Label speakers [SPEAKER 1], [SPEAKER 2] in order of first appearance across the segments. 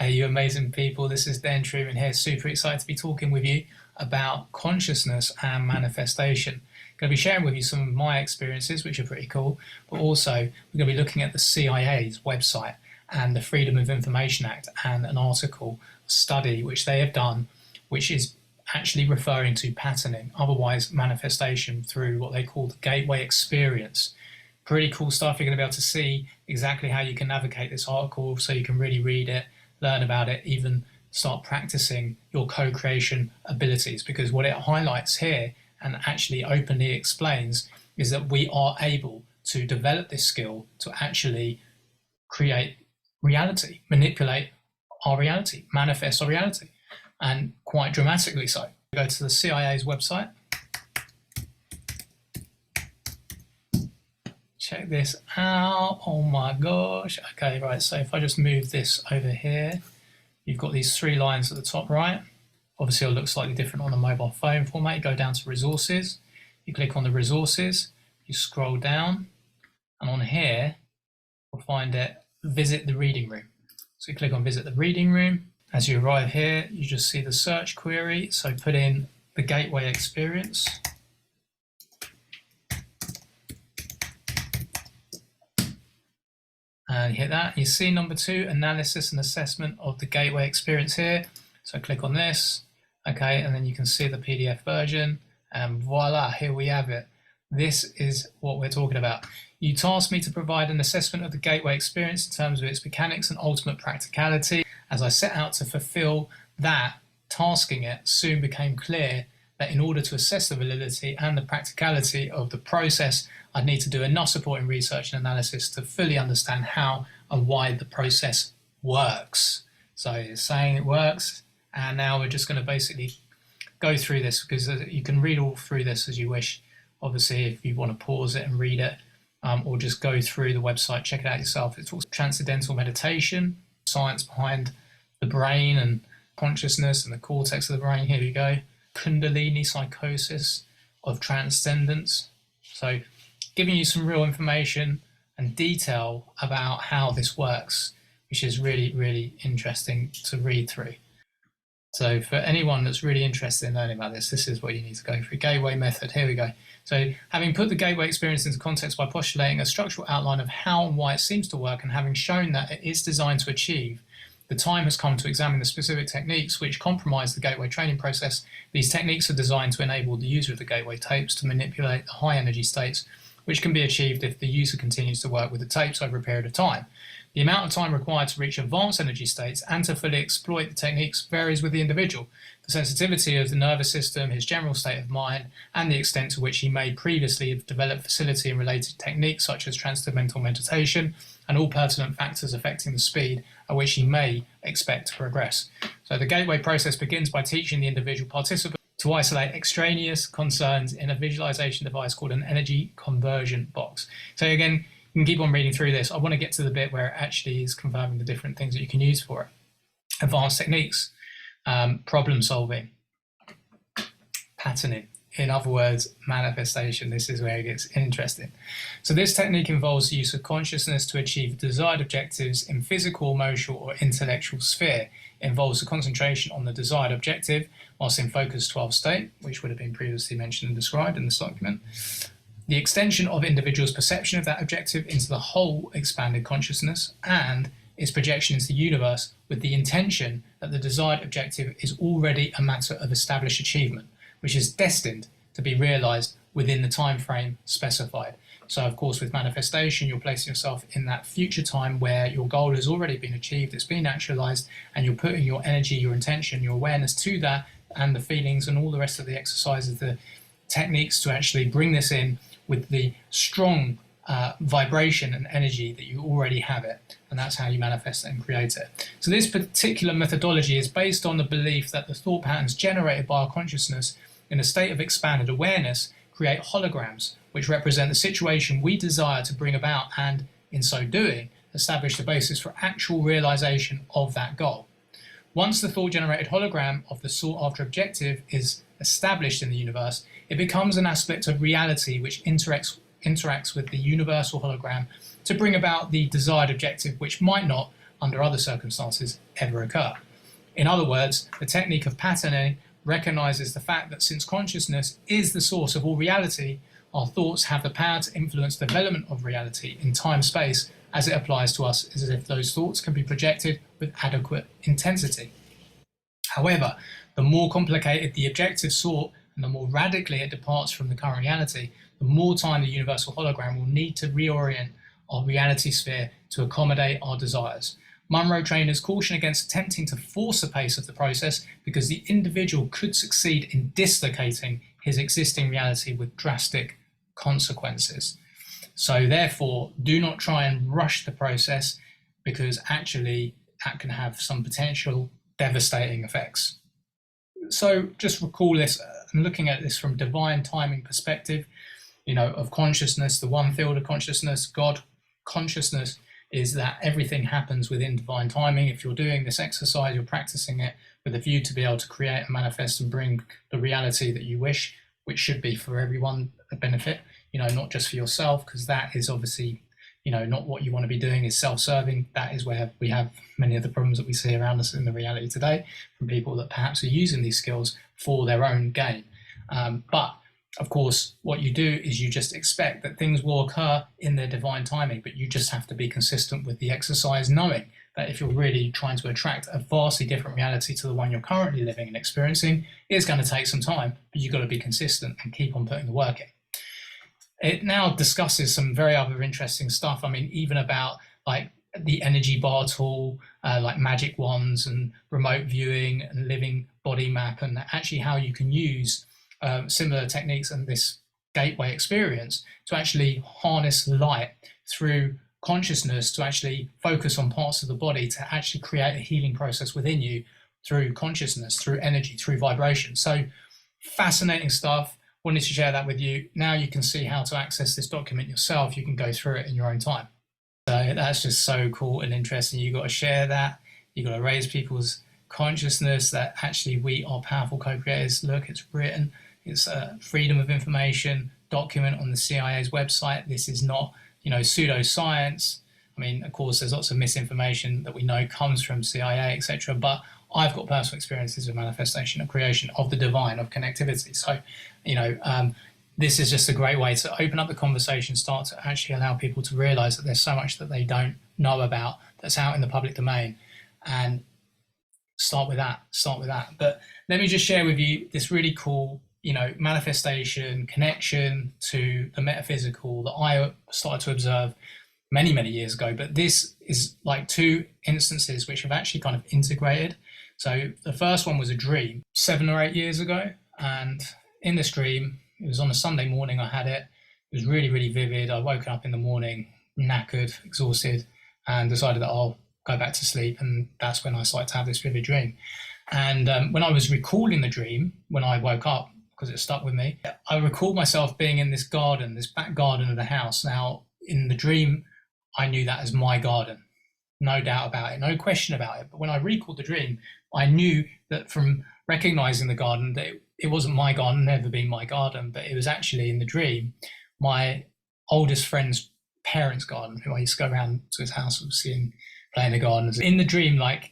[SPEAKER 1] Hey, you amazing people. This is Dan Truman here. Super excited to be talking with you about consciousness and manifestation. I'm going to be sharing with you some of my experiences, which are pretty cool, but also we're going to be looking at the CIA's website and the Freedom of Information Act and an article study which they have done, which is actually referring to patterning, otherwise manifestation, through what they call the gateway experience. Pretty cool stuff. You're going to be able to see exactly how you can navigate this article so you can really read it, learn about it, even start practicing your co-creation abilities, because what it highlights here and actually openly explains is that we are able to develop this skill to actually create reality, manipulate our reality, manifest our reality, and quite dramatically so. Go to the CIA's website. Check this out. Oh my gosh. Okay, right. So if I just move this over here, you've got these three lines at the top right. Obviously, it'll look slightly different on the mobile phone format. You go down to resources. You click on the resources. You scroll down, and on here, you'll find it. Visit the reading room. So you click on visit the reading room. As you arrive here, you just see the search query. So put in the gateway experience. And hit that. You see number 2, analysis and assessment of the gateway experience here. So click on this, okay, and then you can see the PDF version, and voila, here we have it. This is what we're talking about. You tasked me to provide an assessment of the gateway experience in terms of its mechanics and ultimate practicality. As I set out to fulfill that, tasking it soon became clear that in order to assess the validity and the practicality of the process, I'd need to do enough supporting research and analysis to fully understand how and why the process works. So it's saying it works, and now we're just going to basically go through this, because you can read all through this as you wish. Obviously, if you want to pause it and read it, or just go through the website, check it out yourself. It's also transcendental meditation, science behind the brain and consciousness and the cortex of the brain. Here we go. Kundalini psychosis of transcendence. So giving you some real information and detail about how this works, which is really, really interesting to read through. So for anyone that's really interested in learning about this, this is what you need to go through. Gateway method, here we go. So having put the gateway experience into context by postulating a structural outline of how and why it seems to work, and having shown that it is designed to achieve, the time has come to examine the specific techniques which comprise the gateway training process. These techniques are designed to enable the user of the gateway tapes to manipulate the high energy states, which can be achieved if the user continues to work with the tapes over a period of time. The amount of time required to reach advanced energy states and to fully exploit the techniques varies with the individual. The sensitivity of the nervous system, his general state of mind, and the extent to which he may previously have developed facility in related techniques such as transcendental meditation, and all pertinent factors affecting the speed at which he may expect to progress. So the gateway process begins by teaching the individual participant to isolate extraneous concerns in a visualization device called an energy conversion box. So again, you can keep on reading through this. I want to get to the bit where it actually is confirming the different things that you can use for it. Advanced techniques, problem solving, patterning. In other words, manifestation. This is where it gets interesting. So this technique involves the use of consciousness to achieve desired objectives in physical, emotional, or intellectual sphere. It involves the concentration on the desired objective whilst in focus 12 state, which would have been previously mentioned and described in this document. The extension of individuals' perception of that objective into the whole expanded consciousness, and its projection into the universe with the intention that the desired objective is already a matter of established achievement, which is destined to be realized within the time frame specified. So of course, with manifestation, you're placing yourself in that future time where your goal has already been achieved, it's been actualized, and you're putting your energy, your intention, your awareness to that, and the feelings and all the rest of the exercises, the techniques to actually bring this in with the strong vibration and energy that you already have it, and that's how you manifest it and create it. So this particular methodology is based on the belief that the thought patterns generated by our consciousness in a state of expanded awareness create holograms which represent the situation we desire to bring about, and in so doing establish the basis for actual realization of that goal. Once the thought generated hologram of the sought after objective is established in the universe, it becomes an aspect of reality which interacts with the universal hologram to bring about the desired objective, which might not under other circumstances ever occur. In other words, the technique of patterning recognizes the fact that since consciousness is the source of all reality, our thoughts have the power to influence the development of reality in time-space as it applies to us, as if those thoughts can be projected with adequate intensity. However, the more complicated the objective sought and the more radically it departs from the current reality, the more time the universal hologram will need to reorient our reality sphere to accommodate our desires. Monroe trainers caution against attempting to force the pace of the process because the individual could succeed in dislocating his existing reality with drastic consequences. So therefore, do not try and rush the process, because actually that can have some potential devastating effects. So just recall this, I'm looking at this from divine timing perspective, of consciousness, the one field of consciousness, God consciousness, is that everything happens within divine timing. If you're doing this exercise, you're practicing it with a view to be able to create and manifest and bring the reality that you wish, which should be for everyone a benefit, not just for yourself, because that is obviously, not what you want to be doing is self-serving. That is where we have many of the problems that we see around us in the reality today from people that perhaps are using these skills for their own gain. But of course, what you do is you just expect that things will occur in their divine timing, but you just have to be consistent with the exercise, knowing that if you're really trying to attract a vastly different reality to the one you're currently living and experiencing, it's going to take some time, but you've got to be consistent and keep on putting the work in. It now discusses some very other interesting stuff. I mean, even about like the energy bar tool, like magic wands and remote viewing and living body map, and actually how you can use similar techniques and this gateway experience to actually harness light through consciousness to actually focus on parts of the body to actually create a healing process within you through consciousness, through energy, through vibration. So fascinating stuff. Wanted to share that with you. Now you can see how to access this document yourself. You can go through it in your own time. So that's just so cool and interesting. You've got to share that. You've got to raise people's consciousnness that actually we are powerful co-creators. Look, it's written. It's a freedom of information document on the CIA's website. This is not, pseudoscience. I mean, of course, there's lots of misinformation that we know comes from CIA, etc. But I've got personal experiences of manifestation, of creation, of the divine, of connectivity. So, this is just a great way to open up the conversation, start to actually allow people to realize that there's so much that they don't know about that's out in the public domain, and start with that. But let me just share with you this really cool, manifestation connection to the metaphysical that I started to observe many, many years ago. But this is like two instances which have actually kind of integrated. So the first one was a dream 7 or 8 years ago. And in this dream, it was on a Sunday morning I had it. It was really, really vivid. I woke up in the morning, knackered, exhausted, and decided that I'll go back to sleep. And that's when I started to have this vivid dream. And when I was recalling the dream, when I woke up, because it stuck with me, I recalled myself being in this garden, this back garden of the house. Now, in the dream, I knew that as my garden. No doubt about it, no question about it. But when I recalled the dream, I knew that from recognizing the garden, that it wasn't my garden, never been my garden, but it was actually in the dream, my oldest friend's parents' garden, who I used to go around to his house and see him play in the gardens. In the dream, like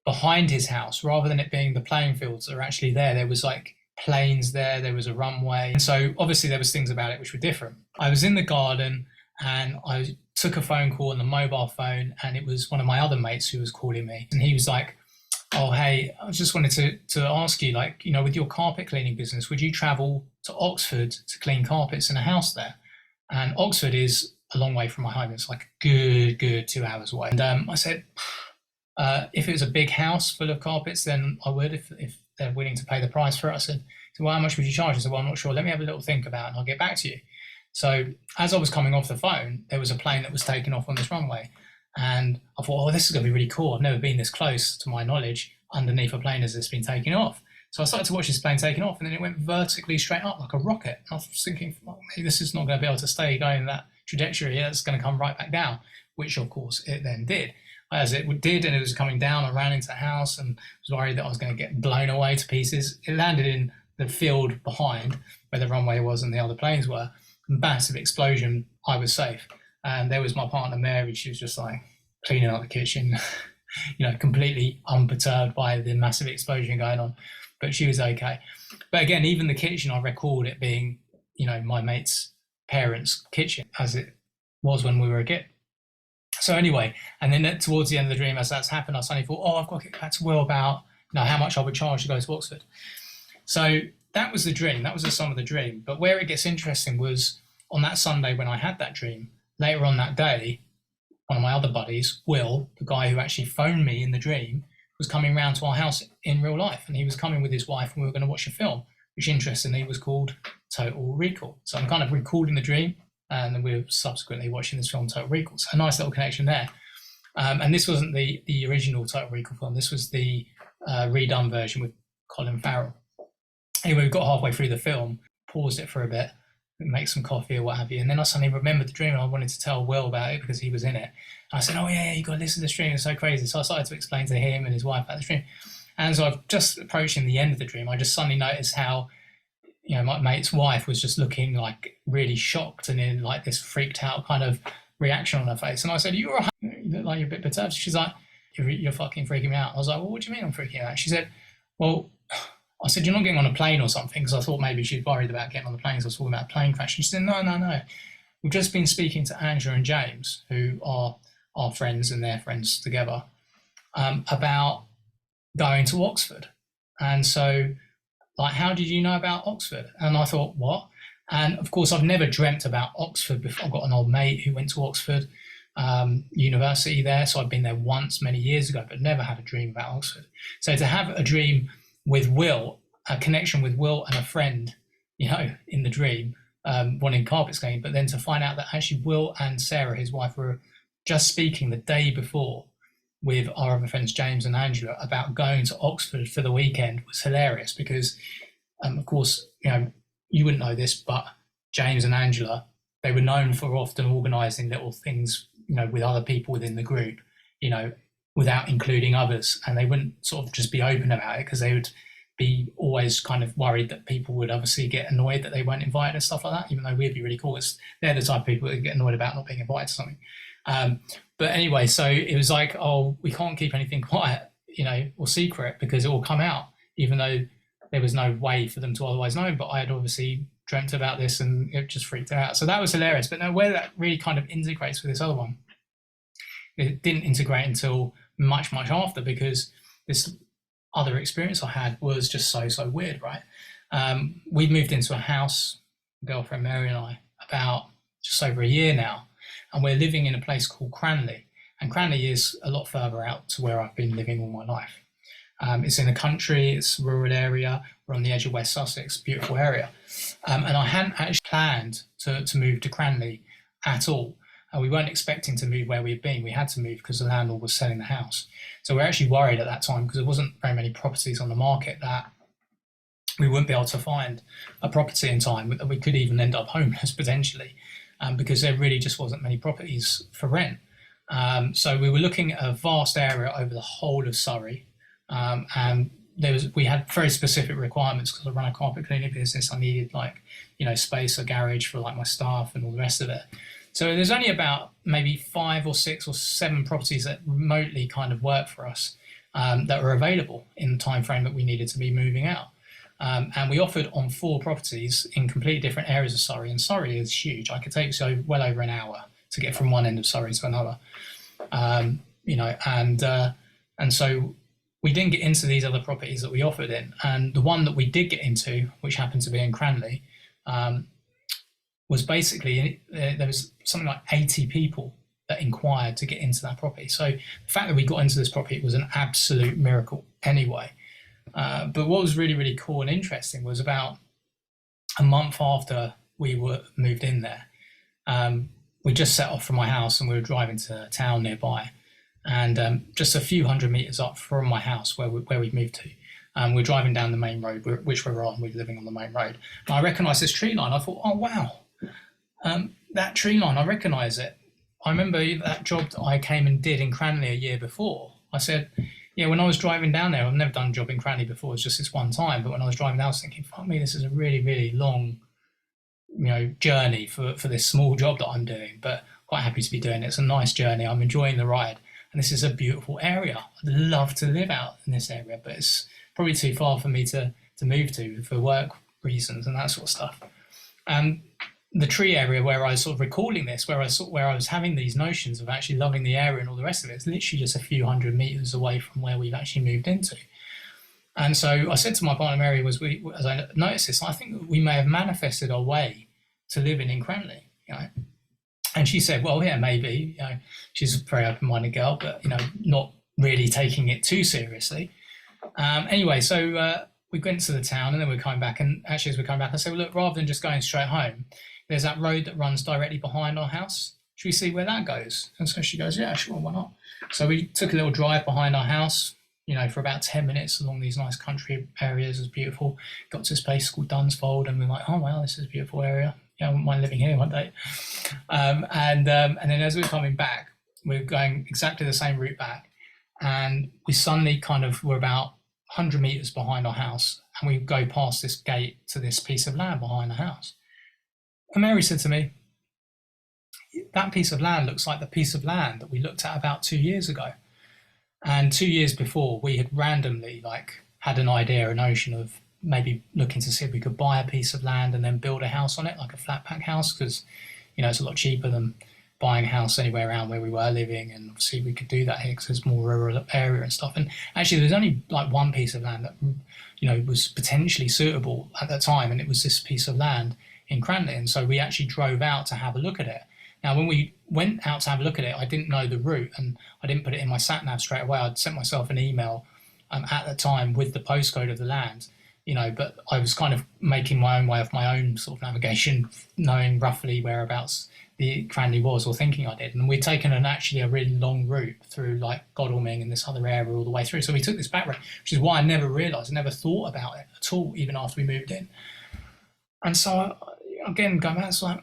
[SPEAKER 1] behind his house, rather than it being the playing fields that are actually there was like planes there was a runway. And so obviously there was things about it which were different. I was in the garden and I took a phone call on the mobile phone, and it was one of my other mates who was calling me, and he was like, oh, hey, I just wanted to ask you, like, with your carpet cleaning business, would you travel to Oxford to clean carpets in a house there? And Oxford is a long way from my home. It's like a good 2 hours away. And I said, if it was a big house full of carpets, then I would, if they're willing to pay the price for it. I said, so well, how much would you charge? I said, well, I'm not sure. Let me have a little think about it and I'll get back to you. So as I was coming off the phone, there was a plane that was taking off on this runway. And I thought, oh, this is going to be really cool. I've never been this close, to my knowledge, underneath a plane as it's been taking off. So I started to watch this plane taking off, and then it went vertically straight up like a rocket. And I was thinking, well, maybe this is not going to be able to stay going that trajectory. It's going to come right back down, which of course it then did. As it did, and it was coming down, I ran into the house and was worried that I was going to get blown away to pieces. It landed in the field behind where the runway was and the other planes were. Massive explosion. I was safe. And there was my partner, Mary. She was just like cleaning up the kitchen, completely unperturbed by the massive explosion going on. But she was okay. But again, even the kitchen, I recalled it being, my mate's parents' kitchen as it was when we were a kid. So anyway, and then towards the end of the dream, as that's happened, I suddenly thought, I've got to get back to Will about how much I would charge to go to Oxford. So that was the dream. That was the sum of the dream. But where it gets interesting was on that Sunday when I had that dream, later on that day, one of my other buddies, Will, the guy who actually phoned me in the dream, was coming round to our house in real life. And he was coming with his wife and we were going to watch a film, which interestingly was called Total Recall. So I'm kind of recalling the dream and then we're subsequently watching this film Total Recall. So a nice little connection there. And this wasn't the original Total Recall film. This was the redone version with Colin Farrell. Anyway, we got halfway through the film, paused it for a bit, make some coffee or what have you. And then I suddenly remembered the dream and I wanted to tell Will about it because he was in it. And I said, oh yeah, you got to listen to this dream. It's so crazy. So I started to explain to him and his wife about the dream. And so I've just approaching the end of the dream, I just suddenly noticed how, my mate's wife was just looking like really shocked and in like this freaked out kind of reaction on her face. And I said, you look like you're a bit perturbed. She's like, you're fucking freaking me out. I was like, well, what do you mean I'm freaking out? She said, well, I said, you're not getting on a plane or something, because I thought maybe she's worried about getting on the plane, so I was talking about a plane crash. And she said, no. We've just been speaking to Angela and James, who are our friends and their friends together, about going to Oxford. And so, like, how did you know about Oxford? And I thought, what? And of course, I've never dreamt about Oxford before. I've got an old mate who went to Oxford University there, so I've been there once many years ago, but never had a dream about Oxford. So to have a dream with Will, a connection with Will and a friend, in the dream, wanting carpet cleaning, but then to find out that actually Will and Sarah, his wife, were just speaking the day before with our other friends, James and Angela, about going to Oxford for the weekend was hilarious because, of course, you wouldn't know this, but James and Angela, they were known for often organising little things, with other people within the group, without including others, and they wouldn't sort of just be open about it because they would be always kind of worried that people would obviously get annoyed that they weren't invited and stuff like that, even though we'd be really cool. They're the type of people that get annoyed about not being invited to something. But anyway, so it was like, we can't keep anything quiet, or secret, because it will come out, even though there was no way for them to otherwise know. But I had obviously dreamt about this and it just freaked out. So that was hilarious. But now where that really kind of integrates with this other one, it didn't integrate until much, much after, because this other experience I had was just so weird, right? We moved into a house, girlfriend Mary and I, about just over a year now, and we're living in a place called Cranley. And Cranley is a lot further out to where I've been living all my life. It's in the country, it's a rural area, we're on the edge of West Sussex, beautiful area. And I hadn't actually planned to move to Cranley at all. We weren't expecting to move where we'd been. We had to move because the landlord was selling the house. So we were actually worried at that time because there wasn't very many properties on the market that we wouldn't be able to find a property in time. We could even end up homeless potentially because there really just wasn't many properties for rent. So we were looking at a vast area over the whole of Surrey. And we had very specific requirements because I run a carpet cleaning business. I needed space, a garage for my staff and all the rest of it. So there's only about maybe 5 or 6 or 7 properties that remotely kind of work for us that were available in the time frame that we needed to be moving out. And we offered on 4 properties in completely different areas of Surrey. And Surrey is huge. I could take well over an hour to get from one end of Surrey to another. And so we didn't get into these other properties that we offered in. And the one that we did get into, which happened to be in Cranley, was basically, there was something like 80 people that inquired to get into that property. So the fact that we got into this property was an absolute miracle anyway. But what was really, really cool and interesting was about a month after we were moved in there, we just set off from my house and we were driving to a town nearby. And just a few hundred meters up from my house where we'd moved to, we're driving down the main road, which we're on. We're living on the main road. And I recognised this tree line. I thought, oh, wow. That tree line, I recognise it. I remember that job that I came and did in Cranley a year before. I said, yeah, when I was driving down there, I've never done a job in Cranley before, it's just this one time. But when I was driving down, I was thinking, fuck me, this is a really, really long, journey for this small job that I'm doing. But quite happy to be doing it. It's a nice journey. I'm enjoying the ride. and this is a beautiful area. I'd love to live out in this area, but it's probably too far for me to move to for work reasons and that sort of stuff. The tree area where I was sort of recalling this, where I was having these notions of actually loving the area and all the rest of it, it's literally just a few hundred meters away from where we've actually moved into. And so I said to my partner Mary, as I noticed this, I think we may have manifested our way to living in Cranley, you know. And she said, well, yeah, maybe, you know, she's a very open-minded girl, but, you know, not really taking it too seriously. Anyway, so we went to the town and then we're coming back. And actually, as we're coming back, I said, well, look, rather than just going straight home, there's that road that runs directly behind our house. Should we see where that goes? And so she goes, yeah, sure, why not? So we took a little drive behind our house, you know, for about 10 minutes along these nice country areas. It was beautiful. Got to this place called Dunsfold and we're like, oh, wow, this is a beautiful area. Yeah, I wouldn't mind living here one day. And then as we were coming back, we were going exactly the same route back. And we suddenly were about 100 meters behind our house. And we go past this gate to this piece of land behind the house. And Mary said to me, that piece of land looks like the piece of land that we looked at about 2 years ago. And 2 years before, we had randomly had an idea, a notion of maybe looking to see if we could buy a piece of land and then build a house on it, like a flat pack house, because, you know, it's a lot cheaper than buying a house anywhere around where we were living. And obviously we could do that here because there's more rural area and stuff. And actually there's only one piece of land that, you know, was potentially suitable at that time. And it was this piece of land in Cranley. And so we actually drove out to have a look at it. Now, when we went out to have a look at it, I didn't know the route and I didn't put it in my sat nav straight away. I'd sent myself an email at the time with the postcode of the land, you know, but I was kind of making my own way of my own sort of navigation, knowing roughly whereabouts the Cranley was, or thinking I did. And we'd taken a really long route through Godalming and this other area all the way through. So we took this back road, which is why I never realised, I never thought about it at all, even after we moved in. And so again, going back, it's like,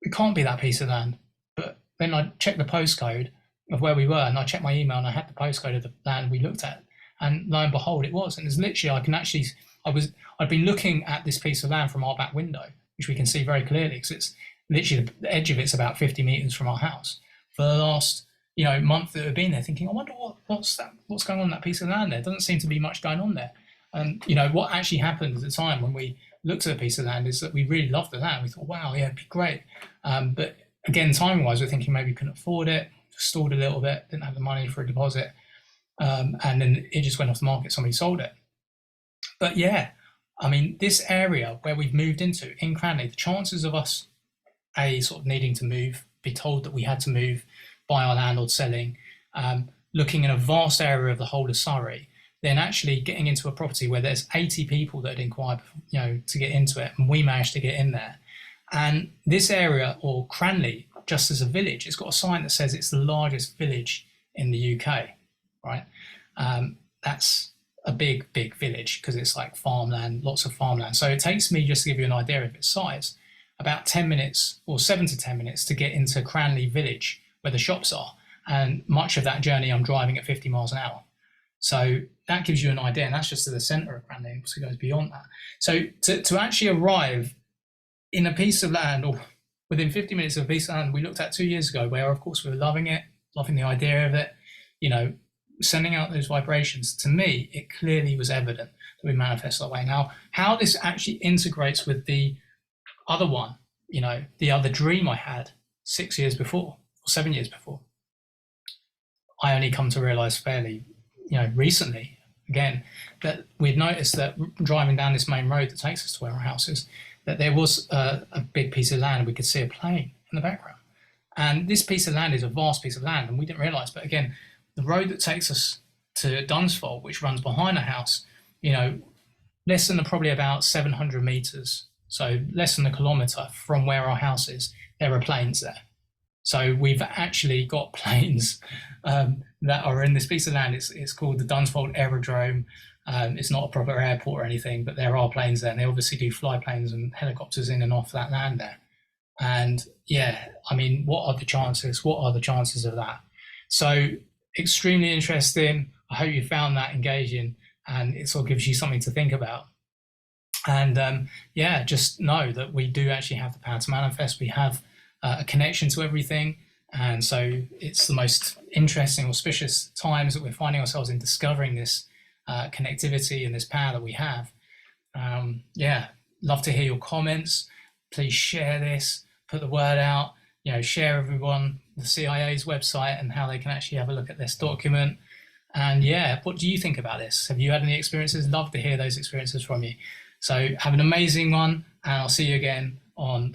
[SPEAKER 1] it can't be that piece of land. But then I checked the postcode of where we were and I checked my email and I had the postcode of the land we looked at. And lo and behold, it was. And it's literally, I'd been looking at this piece of land from our back window, which we can see very clearly because it's literally the edge of it's about 50 meters from our house. For the last, you know, month that we've been there thinking, I wonder what's going on that piece of land there. Doesn't seem to be much going on there. And, you know, what actually happened at the time when we looked at a piece of land is that we really loved the land. We thought, wow, yeah, it'd be great. But again, timing-wise, we're thinking maybe we couldn't afford it, stalled a little bit, didn't have the money for a deposit. And then it just went off the market, somebody sold it. But yeah, I mean, this area where we've moved into in Cranley, the chances of us, sort of needing to move, be told that we had to move, by our landlord selling, looking in a vast area of the whole of Surrey, then actually getting into a property where there's 80 people that had inquired, you know, to get into it, and we managed to get in there. And this area, or Cranley, just as a village, it's got a sign that says it's the largest village in the UK, right? That's a big village because it's like farmland, lots of farmland. So it takes me, just to give you an idea of its size, about 10 minutes or 7 to 10 minutes to get into Cranley village where the shops are. And much of that journey I'm driving at 50 miles an hour. So that gives you an idea, and that's just to the centre of Cranley, so it goes beyond that. So to actually arrive in a piece of land, or within 50 minutes of a piece of land we looked at 2 years ago, where of course we were loving it, loving the idea of it, you know, sending out those vibrations, to me, it clearly was evident that we manifest that way. Now, how this actually integrates with the other one, you know, the other dream I had 6 years before, or 7 years before, I only come to realise fairly, you know, recently, again, that we'd noticed that driving down this main road that takes us to where our house is, that there was a big piece of land and we could see a plane in the background. And this piece of land is a vast piece of land and we didn't realise, but again, the road that takes us to Dunsfold, which runs behind the house, you know, less than probably about 700 metres, so less than a kilometre from where our house is, there are planes there. So we've actually got planes that are in this piece of land. It's called the Dunsfold Aerodrome. It's not a proper airport or anything, but there are planes there, and they obviously do fly planes and helicopters in and off that land there. And yeah, I mean, what are the chances? What are the chances of that? So extremely interesting. I hope you found that engaging, and it sort of gives you something to think about. And yeah, just know that we do actually have the power to manifest. We have a connection to everything, And so it's the most interesting, auspicious times that we're finding ourselves in discovering this connectivity and this power that we have. Yeah, love to hear your comments. Please share this, put the word out, share everyone the CIA's website and how they can actually have a look at this document. And yeah, what do you think about this? Have you had any experiences? Love to hear those experiences from you. So have an amazing one, and I'll see you again on